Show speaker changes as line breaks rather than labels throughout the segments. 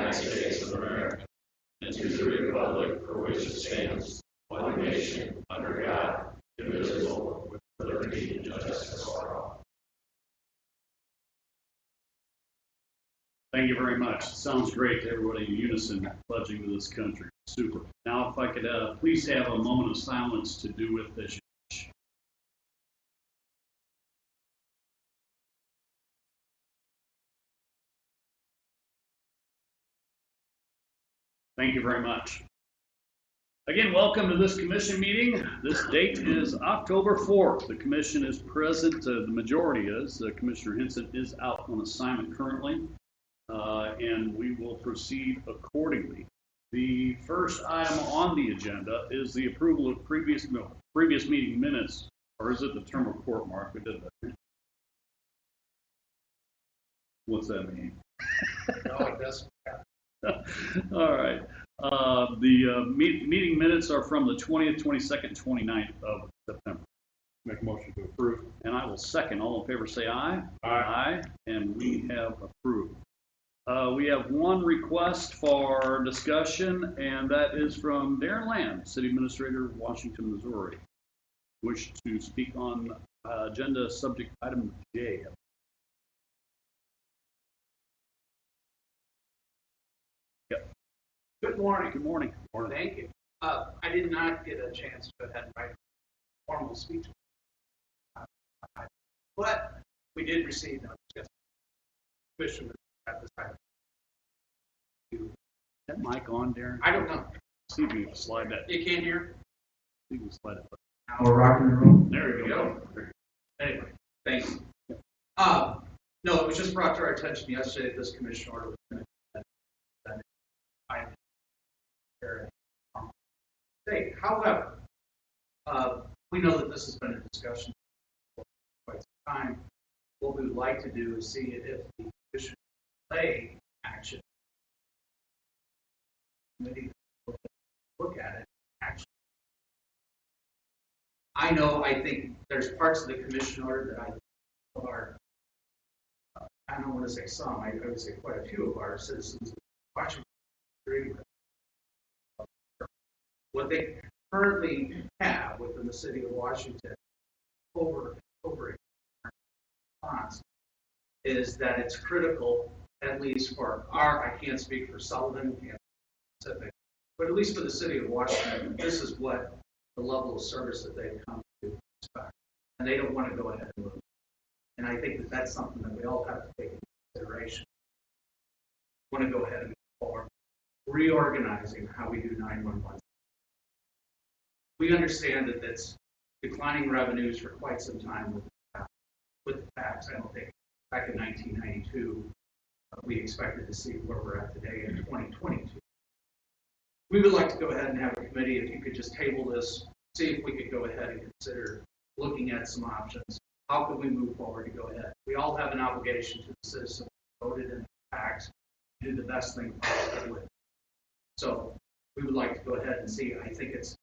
United States of America and to the republic for which it stands, one nation, under God, indivisible, with liberty and justice for all.
Thank you very much. Sounds great. Everybody in unison pledging to this country. Super. Now, if I could please have a moment of silence to do with this. Thank you very much. Again, welcome to this commission meeting. This date is October 4th. The commission is present. The majority is. Commissioner Henson is out on assignment currently, and we will proceed accordingly. The first item on the agenda is the approval of previous meeting minutes, or is it the term of court, Mark? We did that, right? What's that mean?
No, it doesn't.
All right. The meeting minutes are from the 20th, 22nd, 29th of September.
Make a motion to approve.
And I will second. All in favor say aye.
Aye.
And we have approved. We have one request for discussion, and that is from Darren Lamb, City Administrator of Washington, Missouri. Wish to speak on agenda subject item J.
Good morning.
Good morning.
Thank you. I did not get a chance to go ahead and write a formal speech, but we did receive notice. Commissioner at this time.
Is that mic on, Darren?
I don't know.
See if you can slide that.
You can't hear?
See if you can slide it.
We're rocking and rolling.
There you go.
Anyway, thanks. No, it was just brought to our attention yesterday that this commission order was going to be however, we know that this has been a discussion for quite some time. What we would like to do is see if the commission play action committee look at it actually. I think there's parts of the commission order that I don't want to say some, I would say quite a few of our citizens watching agree with. What they currently have within the city of Washington over response is that it's critical, at least for I can't speak for Sullivan, can't Pacific, but at least for the city of Washington, this is what the level of service that they've come to expect. And they don't want to go ahead and move. And I think that that's something that we all have to take into consideration. We want to go ahead and move forward, reorganizing how we do 911. We understand that that's declining revenues for quite some time with the facts. I don't think back in 1992 we expected to see where we're at today in 2022. We would like to go ahead and have a committee, if you could just table this, see if we could go ahead and consider looking at some options. How could we move forward to go ahead? We all have an obligation to the citizens who voted in the facts to do the best thing possible with. So we would like to go ahead and see. I think it's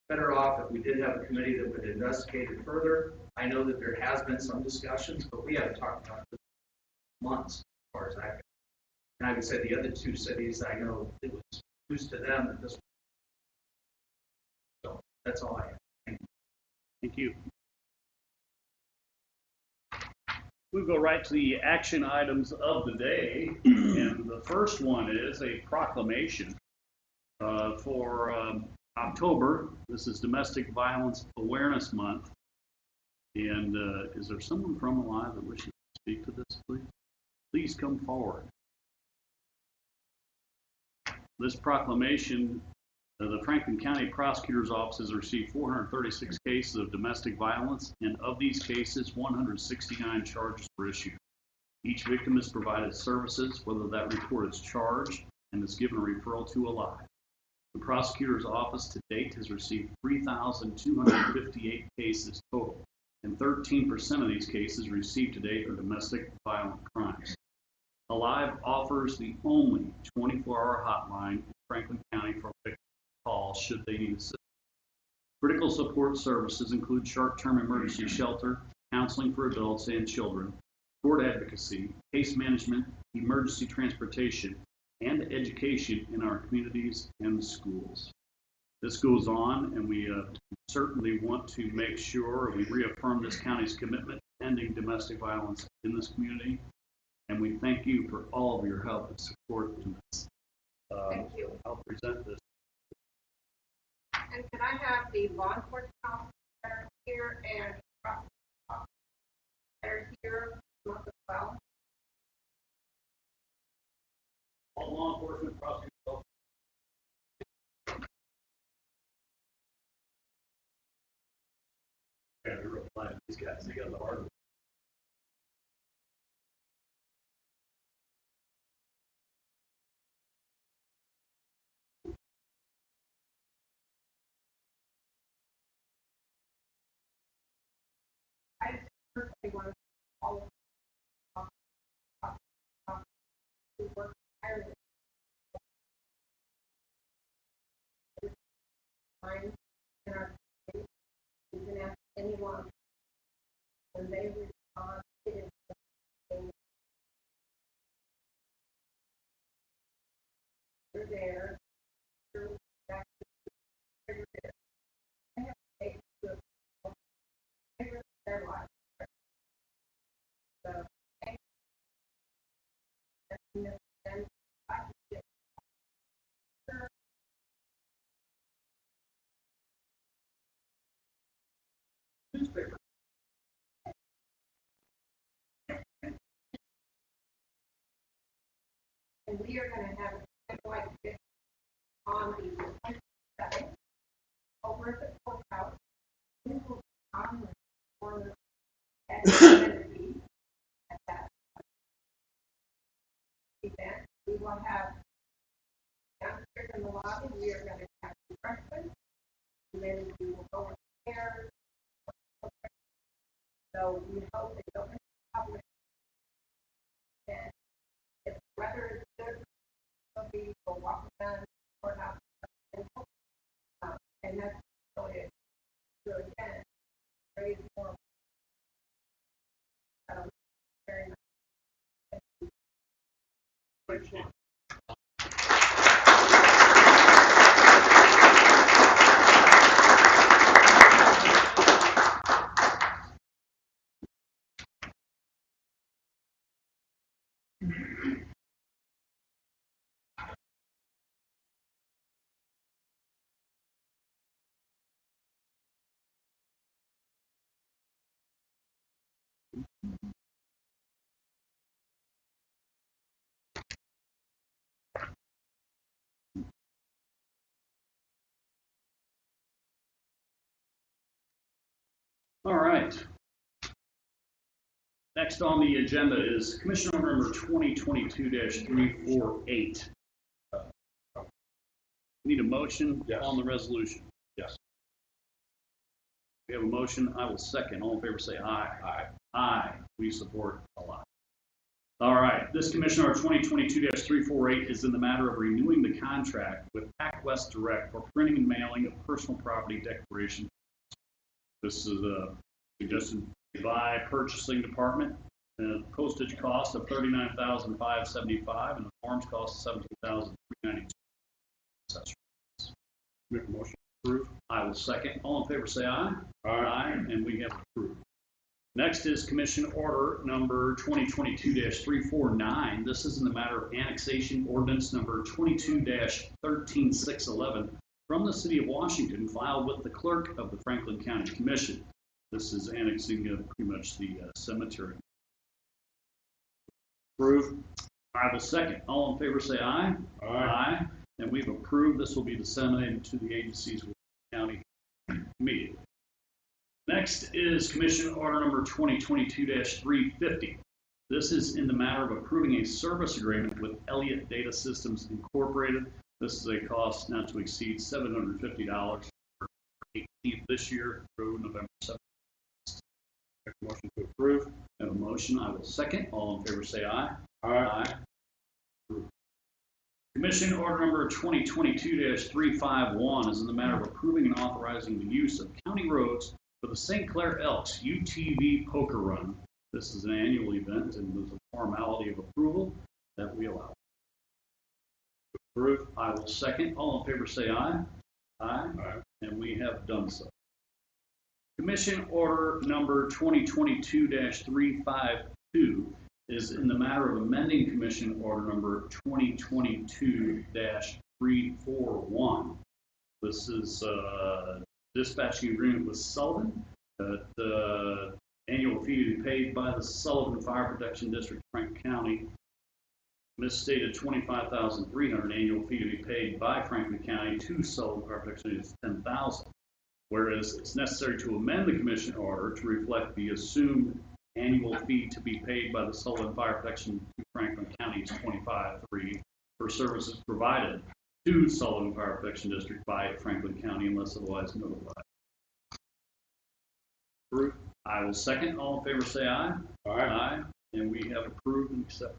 better off if we did have a committee that would investigate it further. I know that there has been some discussions, but we haven't talked about this in months as far as that goes. And I would say the other two cities, I know it was news to them that this. So that's all I have. Thank you.
Thank you. We'll go right to the action items of the day. And the first one is a proclamation for October. This is Domestic Violence Awareness Month. And is there someone from Alive that wishes to speak to this, please? Please come forward. This proclamation, the Franklin County Prosecutor's Office has received 436 cases of domestic violence, and of these cases, 169 charges were issued. Each victim is provided services, whether that report is charged, and is given a referral to Alive. The Prosecutor's Office to date has received 3,258 cases total, and 13% of these cases received to date are domestic violent crimes. Alive offers the only 24-hour hotline in Franklin County for victims to call should they need assistance. Critical support services include short-term emergency shelter, counseling for adults and children, court advocacy, case management, emergency transportation, and education in our communities and schools. This goes on, and we certainly want to make sure we reaffirm this county's commitment to ending domestic violence in this community, and we thank you for all of your help and support in this.
Thank you.
I'll present this.
And can I have the law enforcement officer here and officers that are here as well?
All law enforcement prosecutors. Yeah, they're real fine. These guys, they got the hard one.
I just personally want to all of who work tirelessly in our state. You can ask anyone when they respond. It is they're there. They're back to they have to take to their life. So, and I can get
Newspaper.
and we are going to have a like this on the 27th over at the courthouse. We will be on the corner at that event. We will have downstairs in the lobby. We are going to have breakfast, and then we will go upstairs. So we hope it's open to the public. And if the weather is good, we'll be walking down or not. And that's really it. So again, very important. Very much. Thank you.
All right. Next on the agenda is Commissioner number 2022-348. Need a motion
Yes.
on the resolution.
Yes.
We have a motion. I will second. All in favor say aye.
Aye.
Aye. We support a lot. All right. This Commissioner 2022-348 is in the matter of renewing the contract with PacWest Direct for printing and mailing of personal property declaration. This is suggested by Purchasing Department. The postage cost of $39,575 and the forms cost of $17,392.
Make a motion to approve.
I will second. All in favor say aye.
Aye.
And we have approved. Next is Commission Order number 2022-349. This is in the matter of annexation ordinance number 22-13611 from the City of Washington, filed with the Clerk of the Franklin County Commission. This is annexing pretty much the cemetery. Approved. I will second. All in favor say aye.
Aye.
And we've approved. This will be disseminated to the agencies with the county immediately. Next is Commission Order number 2022-350. This is in the matter of approving a service agreement with Elliott Data Systems Incorporated. This is a cost not to exceed $750 for 18th this year through November 7th.
Make a motion to approve.
I have a motion. I will second. All in favor say aye.
Aye.
Commission Order number 2022-351 is in the matter of approving and authorizing the use of county roads for the Sinclair Elks UTV Poker Run. This is an annual event and there's a formality of approval that we allow.
approve.
I will second. All in favor say aye. Aye.
Aye.
And we have done so. Commission order number 2022-352 is in the matter of amending commission order number 2022-341. This is dispatching agreement with Sullivan. The annual fee to be paid by the Sullivan Fire Protection District, Franklin County. Misstated $25,300. Annual fee to be paid by Franklin County to Sullivan Fire Protection is $10,000. Whereas it's necessary to amend the commission order to reflect the assumed annual fee to be paid by the Sullivan Fire Protection to Franklin County is $25,300 for services provided to Sullivan Fire Protection District by Franklin County unless otherwise notified. Approved. I will second. All in favor say aye.
Aye.
And we have approved and accepted.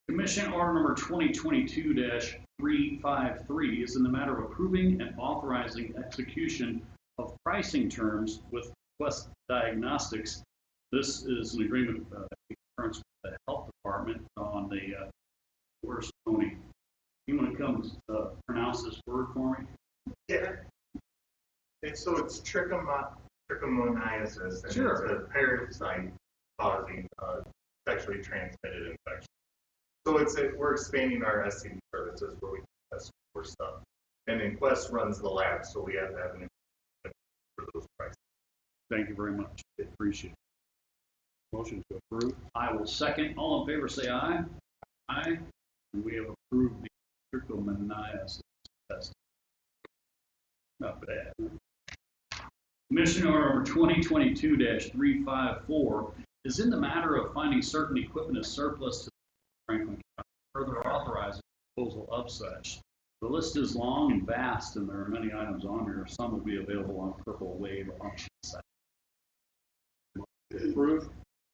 Commission order number 2022-353 is in the matter of approving and authorizing execution of pricing terms with Quest Diagnostics. This is an agreement in concurrence with the health department on the where's Tony? You want to come pronounce this word for me?
Yeah. So it's trichomoniasis, and
Sure.
It's a parasite causing sexually transmitted infection. So we're expanding our SCD services where we test for stuff. And then Quest runs the lab, so we have to have an for those prices.
Thank you very much. Appreciate it.
Motion to approve.
I will second. All in favor say aye. Aye. And we have approved the trichomoniasis test. Not bad. Commission order number 2022-354 is in the matter of finding certain equipment as surplus to Franklin County, further authorizing disposal of such. The list is long and vast, and there are many items on here. Some will be available on Purple Wave auction site.
Approve.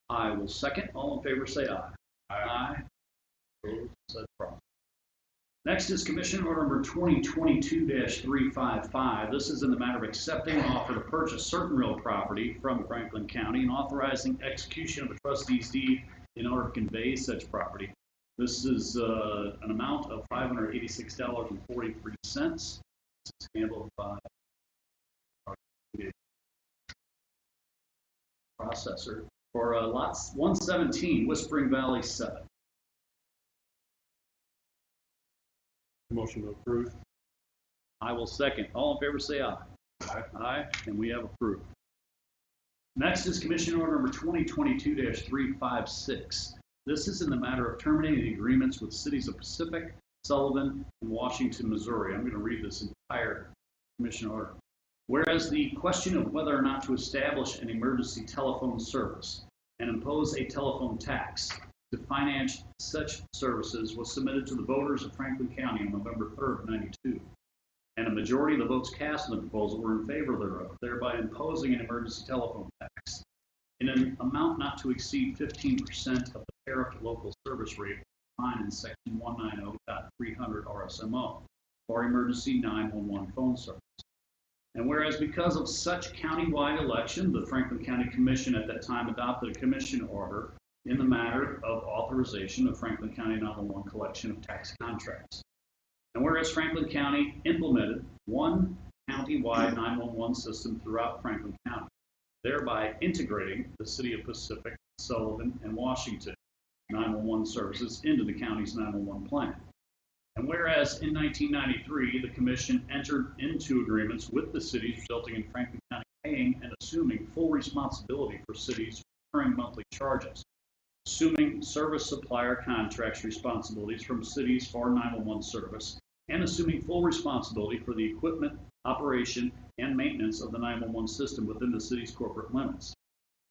I will second. All in favor say aye. Aye. Opposed? Said problem. Next is Commission Order number 2022-355. This is in the matter of accepting an offer to purchase certain real property from Franklin County and authorizing execution of a trustee's deed in order to convey such property. This is an amount of $586.43. This is handled by our processor for lots 117, Whispering Valley 7.
Motion to approve.
I will second. All in favor say aye.
Aye.
Aye, and we have approved. Next is Commission Order number 2022-356. This is in the matter of terminating agreements with cities of Pacific, Sullivan, and Washington, Missouri. I'm going to read this entire Commission Order. Whereas the question of whether or not to establish an emergency telephone service and impose a telephone tax to finance such services was submitted to the voters of Franklin County on November 3rd, 92. And a majority of the votes cast on the proposal were in favor thereof, thereby imposing an emergency telephone tax in an amount not to exceed 15% of the tariff local service rate defined in Section 190.300 RSMO for emergency 911 phone service. And whereas because of such countywide election, the Franklin County Commission at that time adopted a commission order in the matter of authorization of Franklin County 911 collection of tax contracts. And whereas Franklin County implemented one countywide 911 system throughout Franklin County, thereby integrating the city of Pacific, Sullivan, and Washington 911 services into the county's 911 plan. And whereas in 1993, the Commission entered into agreements with the cities resulting in Franklin County paying and assuming full responsibility for cities' recurring monthly charges, assuming service supplier contracts responsibilities from cities for 911 service, and assuming full responsibility for the equipment, operation, and maintenance of the 911 system within the city's corporate limits.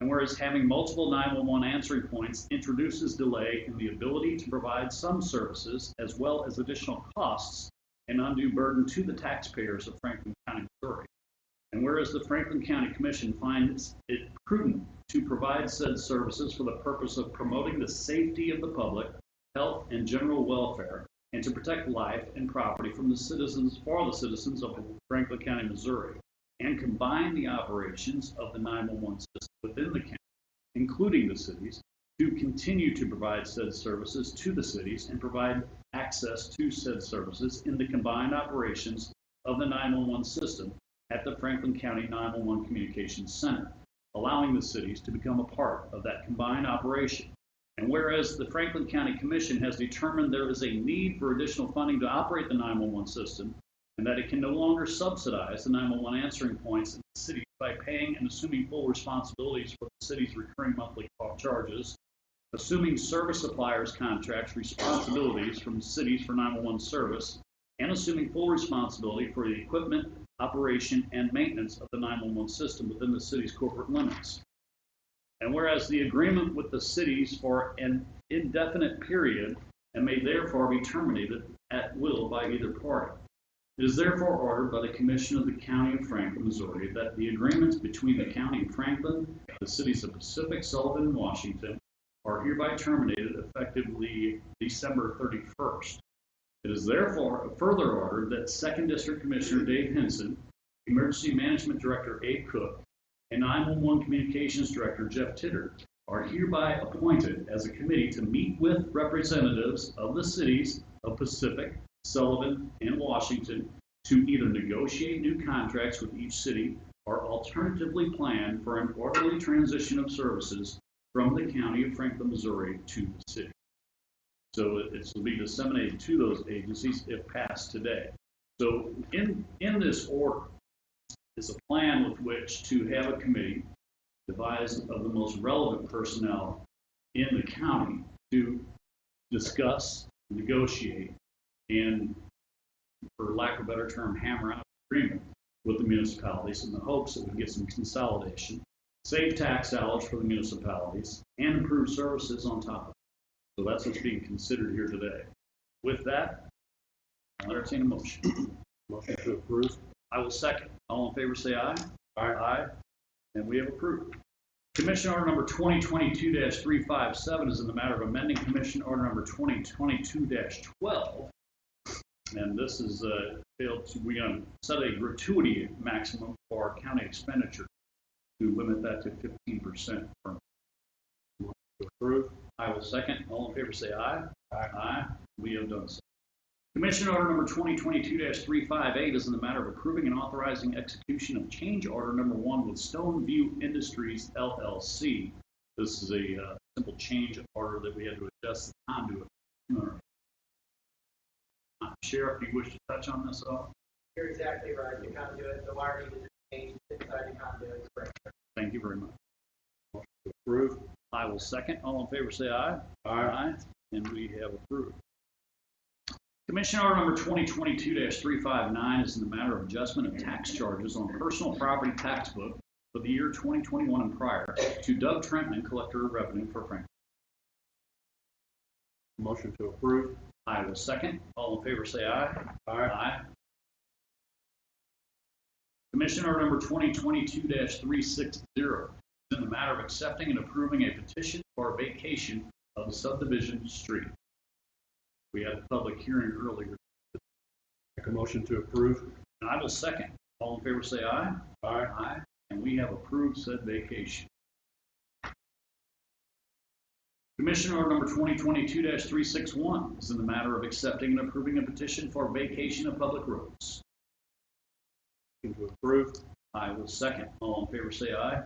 And whereas having multiple 911 answering points introduces delay in the ability to provide some services as well as additional costs and undue burden to the taxpayers of Franklin County, Missouri. And whereas the Franklin County Commission finds it prudent to provide said services for the purpose of promoting the safety of the public, health, and general welfare, and to protect life and property from the citizens for the citizens of Franklin County, Missouri, and combine the operations of the 911 system within the county, including the cities, to continue to provide said services to the cities and provide access to said services in the combined operations of the 911 system at the Franklin County 911 Communications Center, allowing the cities to become a part of that combined operation. And whereas the Franklin County Commission has determined there is a need for additional funding to operate the 911 system, and that it can no longer subsidize the 911 answering points in the city by paying and assuming full responsibilities for the city's recurring monthly charges, assuming service suppliers' contracts responsibilities from cities for 911 service, and assuming full responsibility for the equipment, operation, and maintenance of the 911 system within the city's corporate limits. And whereas the agreement with the cities for an indefinite period and may therefore be terminated at will by either party. It is therefore ordered by the Commission of the County of Franklin, Missouri, that the agreements between the County of Franklin, the cities of Pacific, Sullivan, and Washington are hereby terminated effectively December 31st. It is therefore further ordered that 2nd District Commissioner Dave Hinson, Emergency Management Director Abe Cook, and 911 Communications Director Jeff Titter are hereby appointed as a committee to meet with representatives of the cities of Pacific, Sullivan, and Washington to either negotiate new contracts with each city or alternatively plan for an orderly transition of services from the County of Franklin, Missouri to the city. So it will be disseminated to those agencies if passed today. So in this order is a plan with which to have a committee devised of the most relevant personnel in the county to discuss, negotiate, and, for lack of a better term, hammer out an agreement with the municipalities in the hopes that we get some consolidation, save tax dollars for the municipalities, and improve services on top of it. So that's what's being considered here today. With that, I'll entertain a motion.
Motion to approve.
I will second. All in favor say aye.
Aye.
Aye. And we have approved. Commission Order Number 2022-357 is in the matter of amending Commission Order Number 2022-12. And this is we're going to set a gratuity maximum for county expenditure to limit that to 15%.
To approve.
I will second. All in favor say aye.
Aye.
Aye. We have done so. Commission Order Number 2022-358 is in the matter of approving and authorizing execution of Change Order Number 1 with Stoneview Industries, LLC. This is a simple change order that we had to adjust the conduit. Sheriff, do you wish to touch on this at all?
You're exactly right. The conduit, the wiring is changed inside the conduit. Correct.
Thank you very much.
Motion to approve.
I will second. All in favor say aye.
Aye.
And we have approved. Commission Order Number 2022-359 is in the matter of adjustment of tax charges on personal property tax book for the year 2021 and prior to Doug Trentman, Collector of Revenue for Franklin.
Motion to approve.
I will second. All in favor say aye.
Aye.
Commission Order Number 2022-360 is in the matter of accepting and approving a petition for vacation of the subdivision street. We had a public hearing earlier.
Make a motion to approve.
And I will second. All in favor say aye.
Aye.
Aye. And we have approved said vacation. Commission Order Number 2022-361 is in the matter of accepting and approving a petition for vacation of public roads.
Motion to approve.
I will second. All in favor say aye.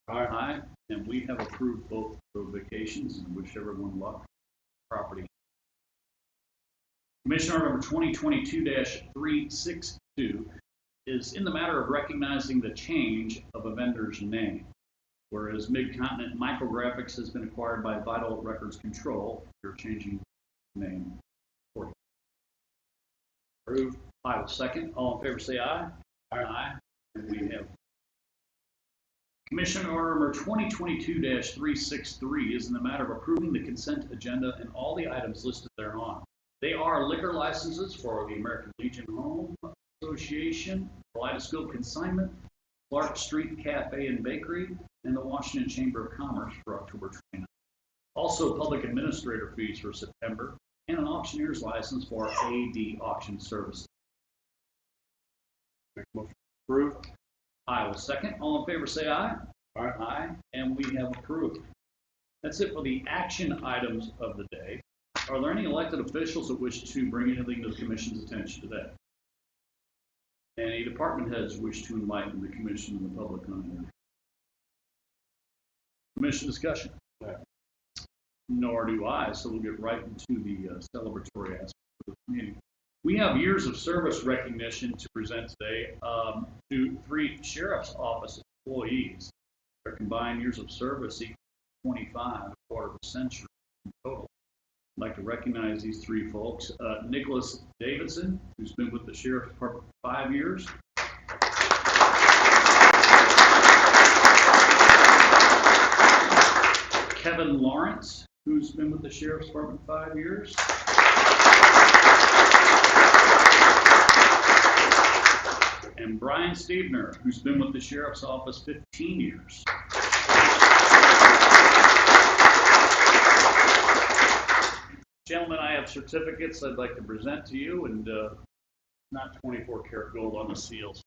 Aye.
Aye. And we have approved both those vacations and wish everyone luck. Property. Commission Order Number 2022-362 is in the matter of recognizing the change of a vendor's name. Whereas Mid-Continent Micrographics has been acquired by Vital Records Control, they're changing the name.
Approved.
I will second. All in favor say aye.
Aye.
And we have. Commission Order Number 2022-363 is in the matter of approving the consent agenda and all the items listed thereon. They are liquor licenses for the American Legion Home Association, Kaleidoscope Consignment, Clark Street Cafe and Bakery, and the Washington Chamber of Commerce for October 29th. Also, public administrator fees for September, and an auctioneer's license for AD Auction Services.
Make a motion to approve.
I will second. All in favor say aye.
Aye.
Aye. And we have approved. That's it for the action items of the day. Are there any elected officials that wish to bring anything to the commission's attention today? Any department heads wish to enlighten the commission and the public on anything? Commission discussion? Nor do I, so we'll get right into the celebratory aspect of the meeting. We have years of service recognition to present today to 3 sheriff's office employees. Their combined years of service equal 25, a quarter of a century in total. I'd like to recognize these 3 folks. Nicholas Davidson, who's been with the Sheriff's Department for 5 years. Kevin Lawrence, who's been with the Sheriff's Department 5 years. And Brian Stevener, who's been with the Sheriff's Office 15 years. Gentlemen, I have certificates I'd like to present to you, and not 24 karat gold on the seals.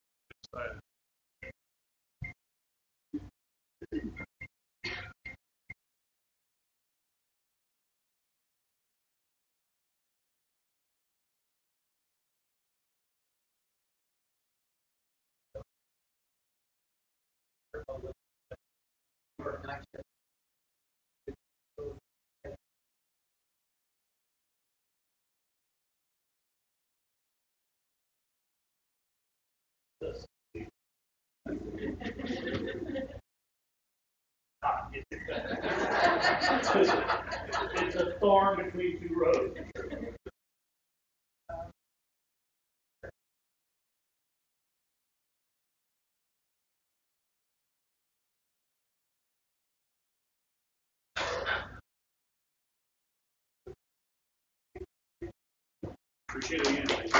It's a thorn between 2 roads. Appreciate it again. Thank you.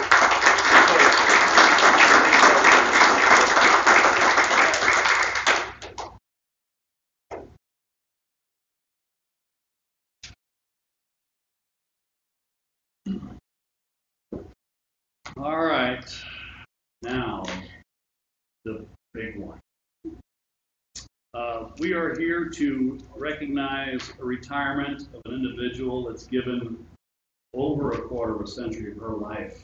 All right, now the big one. We are here to recognize a retirement of an individual that's given over a quarter of a century of her life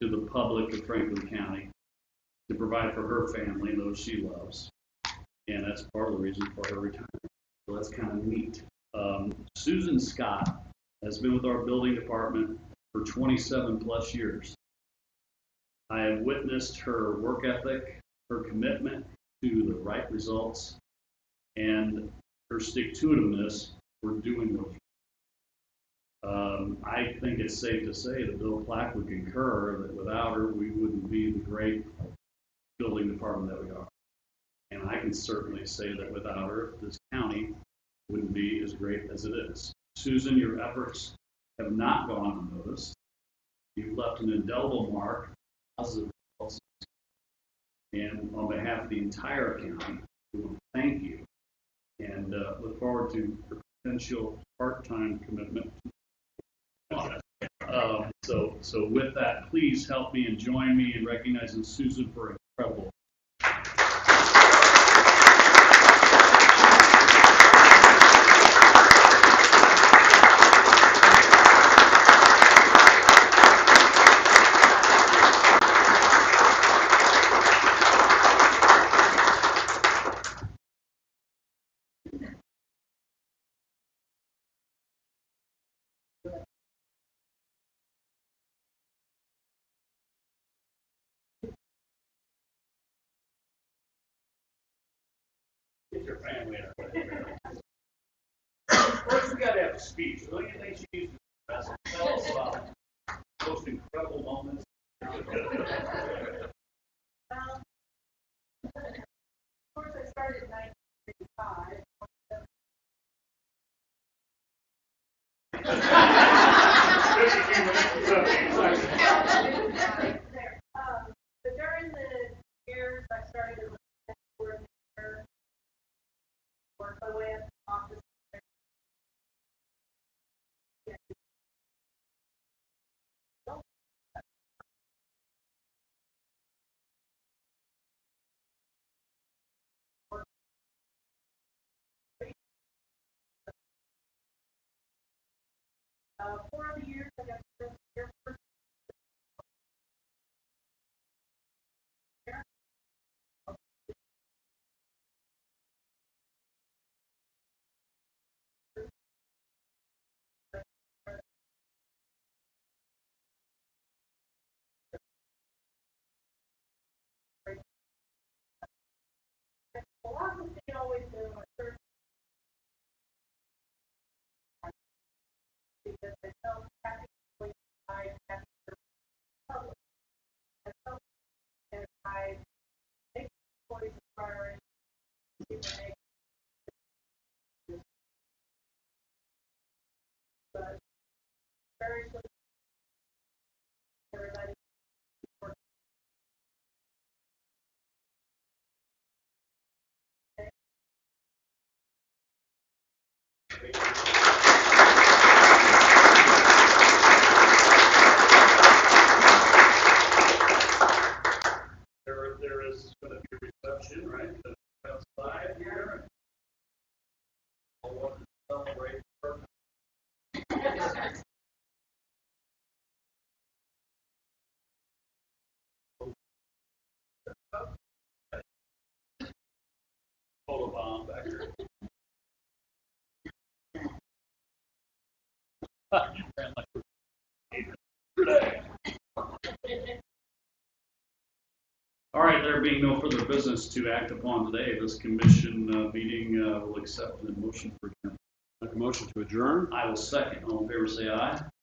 to the public of Franklin County to provide for her family and those she loves. And that's part of the reason for her retirement. So that's kind of neat. Susan Scott has been with our building department for 27 plus years. I have witnessed her work ethic, her commitment to the right results, and her stick-to-itiveness for doing those. I think it's safe to say that Bill Plack would concur that without her, we wouldn't be the great building department that we are. And I can certainly say that without her, this county wouldn't be as great as it is. Susan, your efforts have not gone unnoticed. You've left an indelible mark, positive results. And on behalf of the entire county, we want to thank you and look forward to your potential part-time commitment. So with that, please help me and join me in recognizing Susan for an incredible. Get your family out of there. First, we got to have a speech. Don't you think she needs to tell us about most incredible moments?
Of course, I started in 1955. But during the years I started as a coordinator, worked my way up to office. 4 of the years I got the Air Force. Philosophy always been my first because I felt happy when I have to public. I felt that I make choices prior to make, but very soon everybody.
There is going to be a reception, right, outside here. I want to celebrate. Hold a bomb back there. All right, there being no further business to act upon today, this commission meeting will accept the motion for adjournment.
Make a motion to adjourn.
I will second. All in favor, say aye.